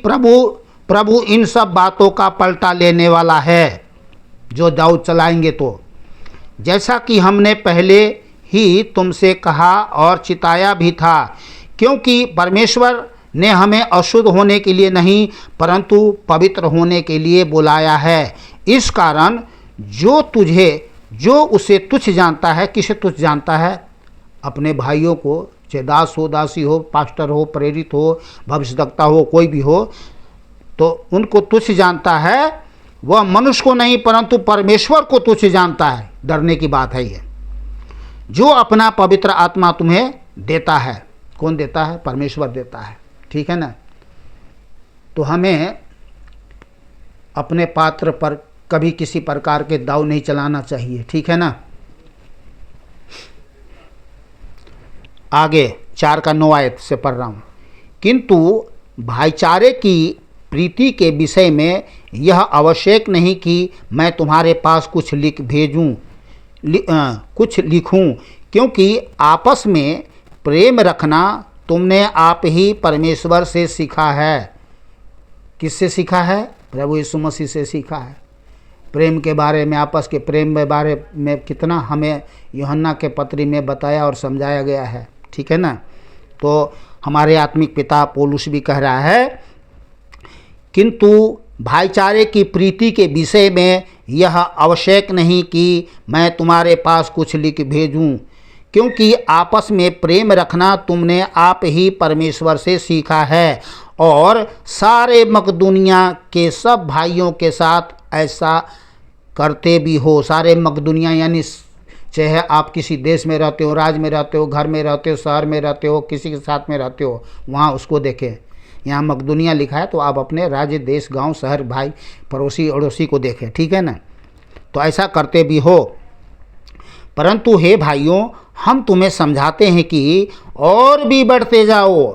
S1: प्रभु इन सब बातों का पलटा लेने वाला है, जो दाव चलाएंगे तो। जैसा कि हमने पहले ही तुमसे कहा और चिताया भी था, क्योंकि परमेश्वर ने हमें अशुद्ध होने के लिए नहीं परंतु पवित्र होने के लिए बुलाया है। इस कारण जो उसे तुच्छ जानता है, किसे तुच्छ जानता है? अपने भाइयों को, चाहे दास हो, दासी हो, पास्टर हो, प्रेरित हो, भविष्यवक्ता हो, कोई भी हो, तो उनको तुच्छ जानता है। वह मनुष्य को नहीं परंतु परमेश्वर को तुच्छ जानता है। डरने की बात है ये। जो अपना पवित्र आत्मा तुम्हें देता है। कौन देता है? परमेश्वर देता है। ठीक है ना। तो हमें अपने पात्र पर कभी किसी प्रकार के दाव नहीं चलाना चाहिए। ठीक है ना। आगे 4 का 9 आयत से पढ़ रहा हूँ। किंतु भाईचारे की प्रीति के विषय में यह आवश्यक नहीं कि मैं तुम्हारे पास कुछ लिखूं, क्योंकि आपस में प्रेम रखना तुमने आप ही परमेश्वर से सीखा है। किससे सीखा है? प्रभु यीशु मसीह से सीखा है। प्रेम के बारे में, आपस के प्रेम के बारे में कितना हमें यूहन्ना के पत्री में बताया और समझाया गया है। ठीक है ना। तो हमारे आत्मिक पिता पौलुस भी कह रहा है, किंतु भाईचारे की प्रीति के विषय में यह आवश्यक नहीं कि मैं तुम्हारे पास कुछ लिख भेजूं, क्योंकि आपस में प्रेम रखना तुमने आप ही परमेश्वर से सीखा है। और सारे मकदूनिया के सब भाइयों के साथ ऐसा करते भी हो। सारे मकदूनिया यानी चाहे आप किसी देश में रहते हो, राज्य में रहते हो, घर में रहते हो, शहर में रहते हो, किसी के साथ में रहते हो, वहाँ उसको देखें। यहाँ मकदूनिया लिखा है, तो आप अपने राज्य, देश, गांव, शहर, भाई, पड़ोसी अड़ोसी को देखें। ठीक है ना। तो ऐसा करते भी हो। परंतु हे भाइयों, हम तुम्हें समझाते हैं कि और भी बढ़ते जाओ।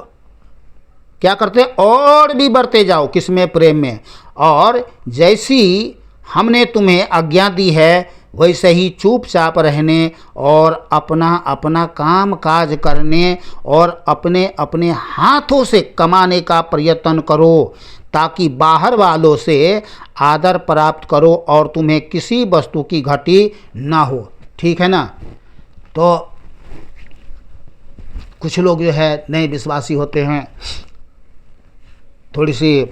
S1: क्या करते? और भी बढ़ते जाओ। किसमें? प्रेम में। और जैसी हमने तुम्हें आज्ञा दी है वैसे ही चुपचाप रहने और अपना अपना काम काज करने और अपने अपने हाथों से कमाने का प्रयत्न करो, ताकि बाहर वालों से आदर प्राप्त करो और तुम्हें किसी वस्तु की घटी ना हो। ठीक है ना। तो कुछ लोग जो है नए विश्वासी होते हैं, थोड़ी सी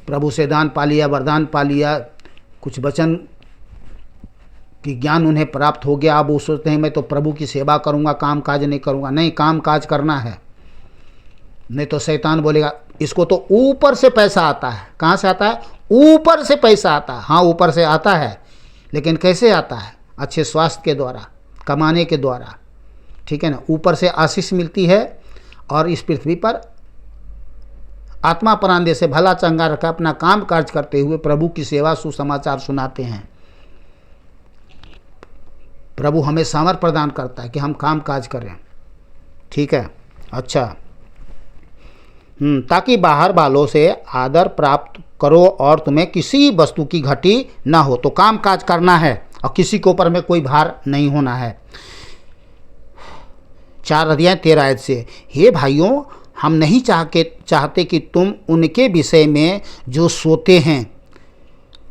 S1: प्रभु से दान पा लिया, वरदान पा लिया, कुछ वचन की ज्ञान उन्हें प्राप्त हो गया। अब वो सोचते हैं मैं तो प्रभु की सेवा करूंगा, काम काज नहीं करूंगा। नहीं, काम काज करना है, नहीं तो शैतान बोलेगा इसको तो ऊपर से पैसा आता है। कहाँ से आता है? ऊपर से पैसा आता है। हाँ, ऊपर से आता है, लेकिन कैसे आता है? अच्छे स्वास्थ्य के द्वारा, कमाने के द्वारा। ठीक है ना। ऊपर से आशीष मिलती है और इस पृथ्वी पर आत्मा प्राण दे से भला चंगा रखा अपना काम काज करते हुए प्रभु की सेवा, सुसमाचार सुनाते हैं। प्रभु हमें सामर्थ प्रदान करता है कि हम काम काज करें। ठीक है। अच्छा। ताकि बाहर वालों से आदर प्राप्त करो और तुम्हें किसी वस्तु की घटी ना हो। तो काम काज करना है और किसी के ऊपर में कोई भार नहीं होना है। 4 अध्याय 13 आयत से, हे भाइयों, हम नहीं चाहते कि तुम उनके विषय में जो सोते हैं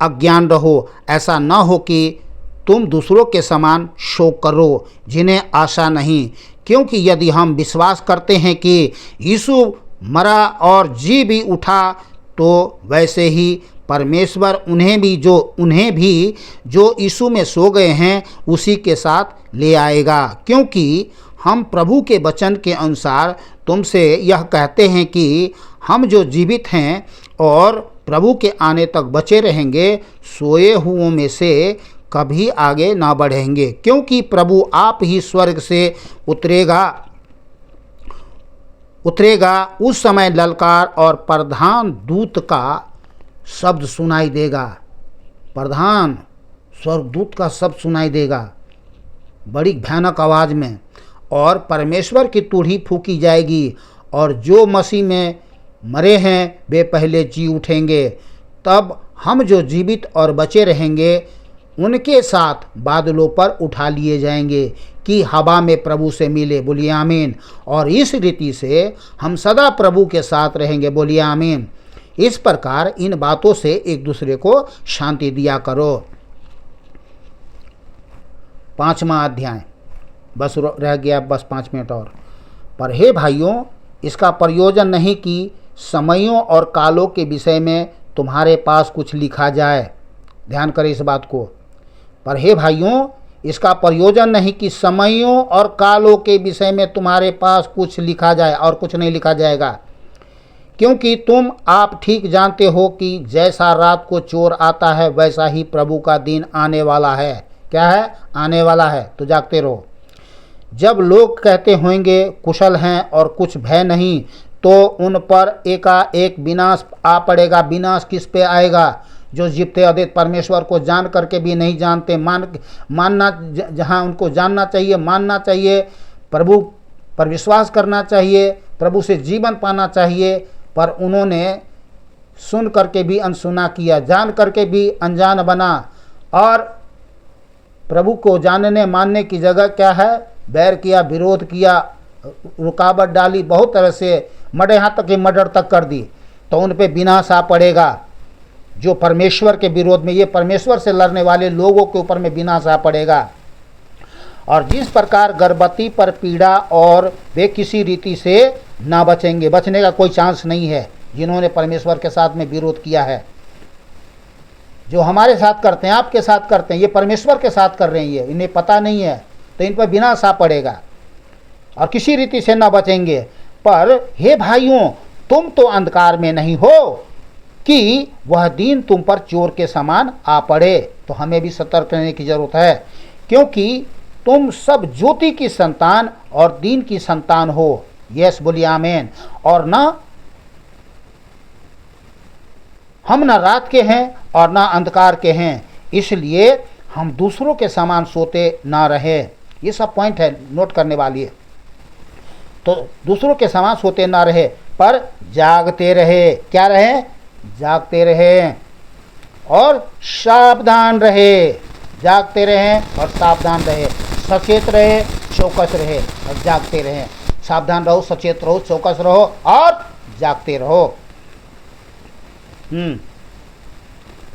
S1: अज्ञान रहो। ऐसा न हो कि तुम दूसरों के समान शोक करो जिन्हें आशा नहीं, क्योंकि यदि हम विश्वास करते हैं कि यीशु मरा और जी भी उठा, तो वैसे ही परमेश्वर उन्हें भी जो यीशु में सो गए हैं उसी के साथ ले आएगा। क्योंकि हम प्रभु के वचन के अनुसार तुमसे यह कहते हैं कि हम जो जीवित हैं और प्रभु के आने तक बचे रहेंगे, सोए हुओं में से कभी आगे ना बढ़ेंगे। क्योंकि प्रभु आप ही स्वर्ग से उतरेगा, उस समय ललकार और प्रधान दूत का शब्द सुनाई देगा। प्रधान स्वर्गदूत का शब्द सुनाई देगा बड़ी भयानक आवाज़ में, और परमेश्वर की तुरही फूकी जाएगी, और जो मसीह में मरे हैं वे पहले जी उठेंगे। तब हम जो जीवित और बचे रहेंगे उनके साथ बादलों पर उठा लिए जाएंगे कि हवा में प्रभु से मिले। बोलिए आमीन। और इस रीति से हम सदा प्रभु के साथ रहेंगे। बोलिए आमीन। इस प्रकार इन बातों से एक दूसरे को शांति दिया करो। 5वां अध्याय बस रह गया, बस 5 मिनट और। पर हे भाइयों, इसका प्रयोजन नहीं कि समयों और कालों के विषय में तुम्हारे पास कुछ लिखा जाए। ध्यान करें इस बात को। पर हे भाइयों, इसका प्रयोजन नहीं कि समयों और कालों के विषय में तुम्हारे पास कुछ लिखा जाए, और कुछ नहीं लिखा जाएगा। क्योंकि तुम आप ठीक जानते हो कि जैसा रात को चोर आता है, वैसा ही प्रभु का दिन आने वाला है। क्या है? आने वाला है। तो जागते रहो। जब लोग कहते होंगे कुशल हैं और कुछ भय नहीं, तो उन पर एकाएक विनाश आ पड़ेगा। विनाश किस पे आएगा? जो जीवते अद्वैत परमेश्वर को जान करके भी नहीं जानते। मानना जहाँ उनको जानना चाहिए, मानना चाहिए, प्रभु पर विश्वास करना चाहिए, प्रभु से जीवन पाना चाहिए, पर उन्होंने सुन करके भी अनसुना किया, जान करके भी अनजान बना, और प्रभु को जानने मानने की जगह क्या है? बैर किया, विरोध किया, रुकावट डाली, बहुत तरह से मर्डर, यहाँ तक कि मर्डर तक कर दी। तो उन पे विनाश आ पड़ेगा। जो परमेश्वर के विरोध में, ये परमेश्वर से लड़ने वाले लोगों के ऊपर में विनाश आ पड़ेगा। और जिस प्रकार गर्भवती पर पीड़ा, और वे किसी रीति से ना बचेंगे, बचने का कोई चांस नहीं है। जिन्होंने परमेश्वर के साथ में विरोध किया है, जो हमारे साथ करते हैं, आपके साथ करते हैं, ये परमेश्वर के साथ कर रहे हैं, ये इन्हें पता नहीं है, तो इन पर विनाश आ पड़ेगा और किसी रीति से ना बचेंगे। पर हे भाइयों, तुम तो अंधकार में नहीं हो कि वह दिन तुम पर चोर के समान आ पड़े। तो हमें भी सतर्क रहने की जरूरत है, क्योंकि तुम सब ज्योति की संतान और दिन की संतान हो। यस, बोलिए आमीन। और हम न रात के हैं और न अंधकार के हैं, इसलिए हम दूसरों के समान सोते ना रहे। ये सब पॉइंट है, नोट करने वाली है। तो दूसरों के समान सोते ना रहे, पर जागते रहे। क्या रहे? जागते रहे और सावधान रहे। जागते रहे और सावधान रहे, सचेत रहे, चौकस रहे और जागते रहे। सावधान रहो, सचेत रहो, चौकस रहो और जागते रहो।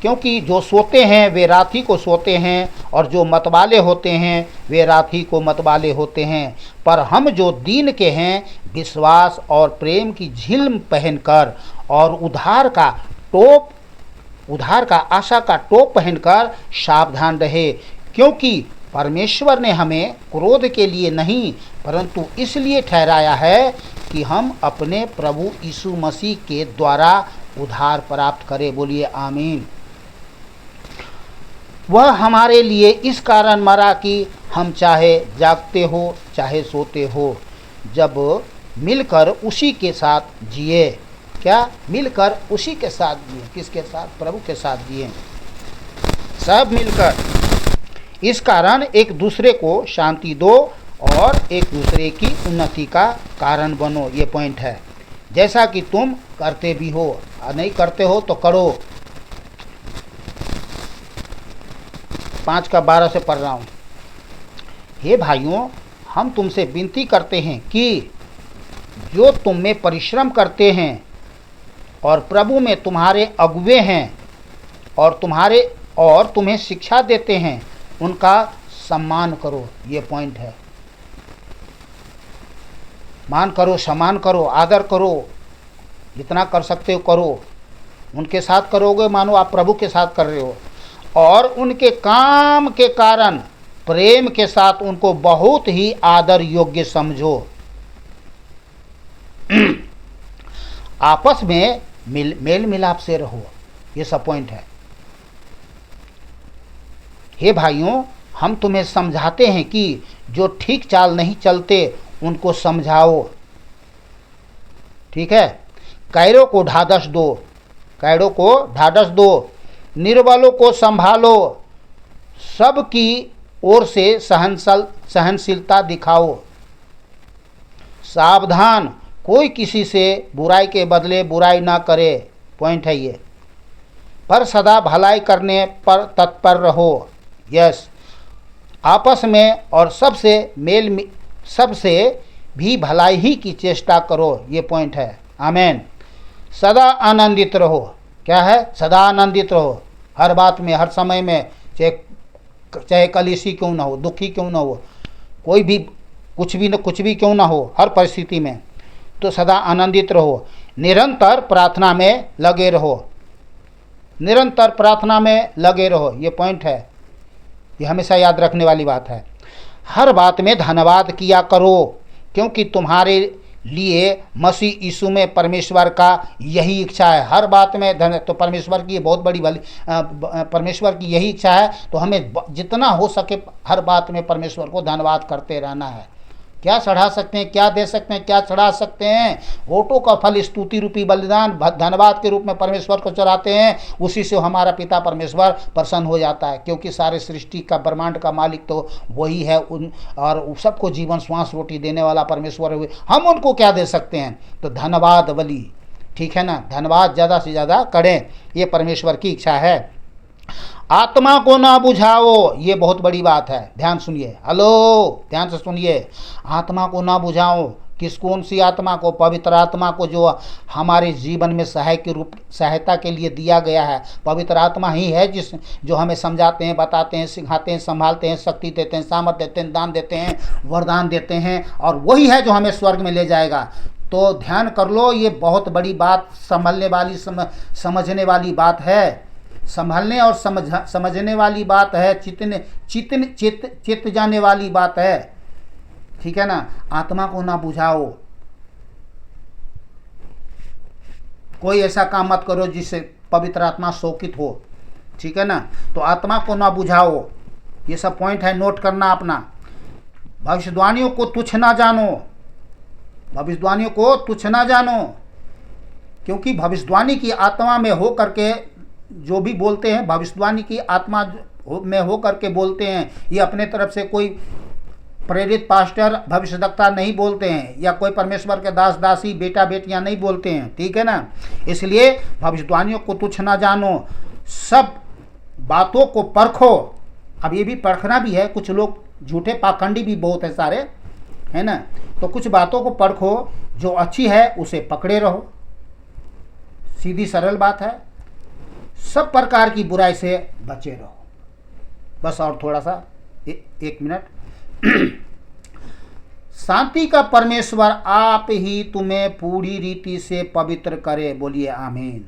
S1: क्योंकि जो सोते हैं वे रात ही को सोते हैं, और जो मतवाले होते हैं वे रात ही को मतवाले होते हैं। पर हम जो दीन के हैं, विश्वास और प्रेम की झिल्म पहनकर और उद्धार का आशा का टोप पहनकर सावधान रहे। क्योंकि परमेश्वर ने हमें क्रोध के लिए नहीं, परंतु इसलिए ठहराया है कि हम अपने प्रभु यीशु मसीह के द्वारा उद्धार प्राप्त करें। बोलिए आमीन। वह हमारे लिए इस कारण मरा कि हम चाहे जागते हो चाहे सोते हो, जब मिलकर उसी के साथ जिए। क्या? मिलकर उसी के साथ जिए। किसके साथ? प्रभु के साथ जिए, सब मिलकर। इस कारण एक दूसरे को शांति दो और एक दूसरे की उन्नति का कारण बनो। ये पॉइंट है। जैसा कि तुम करते भी हो, नहीं करते हो तो करो। 5 का 12 से पढ़ रहा हूँ। हे भाइयों, हम तुमसे विनती करते हैं कि जो तुम में परिश्रम करते हैं और प्रभु में तुम्हारे अगुवे हैं और तुम्हें शिक्षा देते हैं, उनका सम्मान करो। ये पॉइंट है। मान करो, सम्मान करो, आदर करो, जितना कर सकते हो करो। उनके साथ करोगे मानो आप प्रभु के साथ कर रहे हो, और उनके काम के कारण प्रेम के साथ उनको बहुत ही आदर योग्य समझो। आपस में मेल मिलाप से रहो। ये सब पॉइंट है। हे भाइयों, हम तुम्हें समझाते हैं कि जो ठीक चाल नहीं चलते उनको समझाओ। ठीक है। कैरों को ढाढ़स दो, निर्बलों को संभालो, सबकी ओर से सहनशीलता दिखाओ। सावधान, कोई किसी से बुराई के बदले बुराई ना करे। पॉइंट है ये। पर सदा भलाई करने पर तत्पर रहो। यस। आपस में और सबसे भी भलाई ही की चेष्टा करो। ये पॉइंट है। आमीन। सदा आनंदित रहो। क्या है? सदा आनंदित रहो। हर बात में, हर समय में, चाहे कलेशी क्यों ना हो, दुखी क्यों ना हो, कोई भी कुछ भी क्यों ना हो, हर परिस्थिति में तो सदा आनंदित रहो। निरंतर प्रार्थना में लगे रहो। निरंतर प्रार्थना में लगे रहो। ये पॉइंट है। ये हमेशा याद रखने वाली बात है। हर बात में धन्यवाद किया करो, क्योंकि तुम्हारे लिए मसीह यीशु में परमेश्वर का यही इच्छा है। हर बात में तो परमेश्वर की बहुत बड़ी परमेश्वर की यही इच्छा है। तो हमें जितना हो सके हर बात में परमेश्वर को धन्यवाद करते रहना है। क्या चढ़ा सकते हैं, क्या दे सकते हैं, क्या चढ़ा सकते हैं? होठों का फल स्तुति रूपी बलिदान धन्यवाद के रूप में परमेश्वर को चढ़ाते हैं। उसी से हमारा पिता परमेश्वर प्रसन्न हो जाता है, क्योंकि सारे सृष्टि का, ब्रह्मांड का मालिक तो वही है, और सबको जीवन श्वास रोटी देने वाला परमेश्वर है। हम उनको क्या दे सकते हैं? तो धन्यवाद बलि। ठीक है ना? धन्यवाद ज़्यादा से ज़्यादा करें। ये परमेश्वर की इच्छा है। आत्मा को ना बुझाओ। ये बहुत बड़ी बात है। ध्यान सुनिए। हेलो, ध्यान से सुनिए। आत्मा को ना बुझाओ। कौन सी आत्मा को? पवित्र आत्मा को, जो हमारे जीवन में सहायता के लिए दिया गया है। पवित्र आत्मा ही है जो हमें समझाते हैं, बताते हैं, सिखाते हैं, संभालते हैं, शक्ति देते हैं, सामर्थ्य देते हैं, दान देते हैं, वरदान देते हैं, और वही है जो हमें स्वर्ग में ले जाएगा। तो ध्यान कर लो, ये बहुत बड़ी बात, समझने वाली बात है। संभालने और समझने वाली बात है। चित जाने वाली बात है। ठीक है ना? आत्मा को ना बुझाओ। कोई ऐसा काम मत करो जिससे पवित्र आत्मा शोकित हो। ठीक है ना? तो आत्मा को ना बुझाओ। ये सब पॉइंट है, नोट करना अपना। भविष्यवाणियों को तुच्छ ना जानो। भविष्यवाणियों को तुच्छ ना जानो, क्योंकि भविष्यवाणी की आत्मा में हो करके जो भी बोलते हैं, भविष्यवाणी की आत्मा में हो करके बोलते हैं। ये अपने तरफ से कोई प्रेरित पास्टर, भविष्यवक्ता नहीं बोलते हैं, या कोई परमेश्वर के दास दासी, बेटा बेटियां नहीं बोलते हैं। ठीक है ना? इसलिए भविष्यवाणियों को तुच्छ ना जानो, सब बातों को परखो। अब ये भी परखना भी है। कुछ लोग झूठे पाखंडी भी बहुत है सारे, है ना? तो कुछ बातों को परखो, जो अच्छी है उसे पकड़े रहो। सीधी सरल बात है। सब प्रकार की बुराई से बचे रहो। बस और थोड़ा सा एक मिनट। शांति का परमेश्वर आप ही तुम्हें पूरी रीति से पवित्र करे। बोलिए आमीन।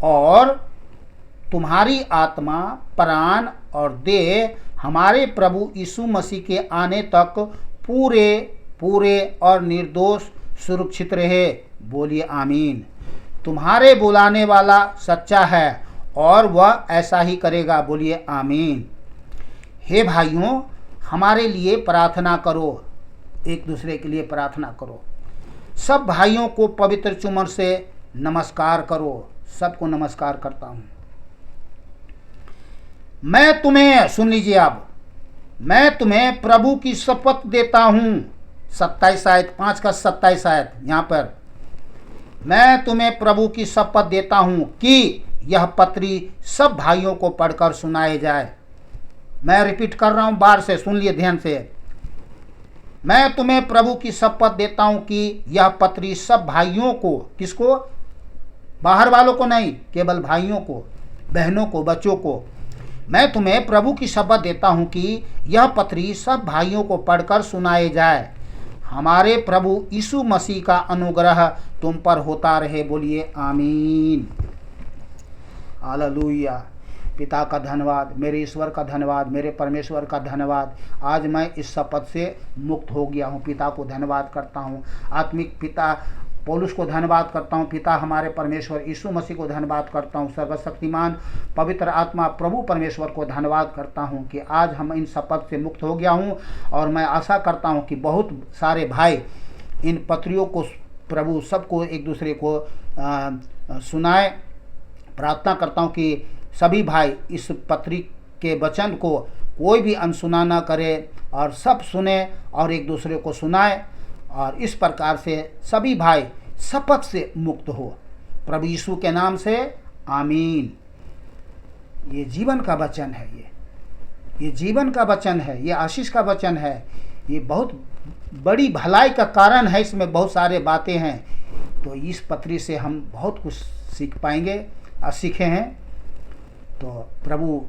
S1: और तुम्हारी आत्मा, प्राण और देह हमारे प्रभु यीशु मसीह के आने तक पूरे और निर्दोष सुरक्षित रहे। बोलिए आमीन। तुम्हारे बुलाने वाला सच्चा है और वह ऐसा ही करेगा। बोलिए आमीन। हे भाइयों, हमारे लिए प्रार्थना करो। एक दूसरे के लिए प्रार्थना करो। सब भाइयों को पवित्र चुम्बन से नमस्कार करो। सबको नमस्कार करता हूँ। मैं तुम्हें, सुन लीजिए अब, मैं तुम्हें प्रभु की शपथ देता हूँ। 27 आयत 5 का 27 आयत यहाँ पर, मैं तुम्हें प्रभु की शपथ देता हूँ कि यह पत्री सब भाइयों को पढ़कर सुनाए जाए। मैं रिपीट कर रहा हूँ, बार से सुन लिए ध्यान से। मैं तुम्हें प्रभु की शपथ देता हूं कि यह पत्री सब भाइयों को, किसको? बाहर वालों को नहीं, केवल भाइयों को, बहनों को, बच्चों को, मैं तुम्हें प्रभु की शपथ देता हूं कि यह पत्री सब भाइयों को पढ़कर सुनाए जाए। हमारे प्रभु यीशु मसीह का अनुग्रह तुम पर होता रहे। बोलिए आमीन। हालेलुया। पिता का धन्यवाद, मेरे ईश्वर का धन्यवाद, मेरे परमेश्वर का धन्यवाद। आज मैं इस शपथ से मुक्त हो गया हूँ। पिता को धन्यवाद करता हूँ। आत्मिक पिता पौलुस को धन्यवाद करता हूँ। पिता हमारे परमेश्वर यीशु मसीह को धन्यवाद करता हूँ। सर्वशक्तिमान पवित्र आत्मा प्रभु परमेश्वर को धन्यवाद करता हूँ कि आज हम इन शपथ से मुक्त हो गया हूँ। और मैं आशा करता हूँ कि बहुत सारे भाई इन पत्रियों को प्रभु सबको एक दूसरे को सुनाए। प्रार्थना करता हूँ कि सभी भाई इस पत्री के वचन को कोई भी अनसुना न करे और सब सुने और एक दूसरे को सुनाए, और इस प्रकार से सभी भाई शपथ से मुक्त हो। प्रभु यीशु के नाम से आमीन। ये जीवन का वचन है, ये जीवन का वचन है, ये आशीष का वचन है, ये बहुत बड़ी भलाई का कारण है। इसमें बहुत सारे बातें हैं, तो इस पत्री से हम बहुत कुछ सीख पाएंगे और सीखे हैं। तो प्रभु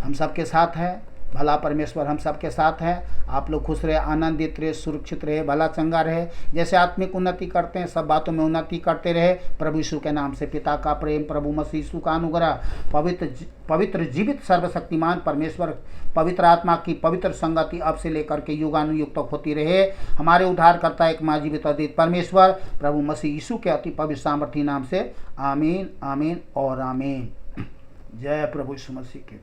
S1: हम सबके साथ है, भला परमेश्वर हम सबके साथ है। आप लोग खुश रहे, आनंदित रहे, सुरक्षित रहे, भला चंगा रहे। जैसे आत्मिक उन्नति करते हैं, सब बातों में उन्नति करते रहे। प्रभु यीशु के नाम से पिता का प्रेम, प्रभु मसीह यीशु का अनुग्रह, पवित्र जीवित सर्वशक्तिमान परमेश्वर पवित्र आत्मा की पवित्र संगति अब से लेकर के युगानुयुग तक होती रहे। हमारे उद्धारकर्ता एक माँ जीवित अद्वित परमेश्वर प्रभु मसीह यीशु के अति पवित्र सामर्थी नाम से आमीन, आमीन और आमीन। जय प्रभु यीशु मसीह के।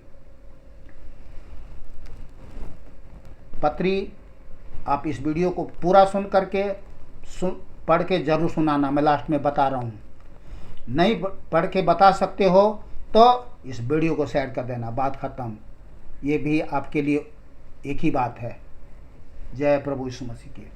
S1: पत्री आप इस वीडियो को पूरा सुन करके पढ़ के जरूर सुनाना। मैं लास्ट में बता रहा हूँ, नहीं पढ़ के बता सकते हो तो इस वीडियो को शेयर कर देना। बात ख़त्म। ये भी आपके लिए एक ही बात है। जय प्रभु यीशु मसीह की।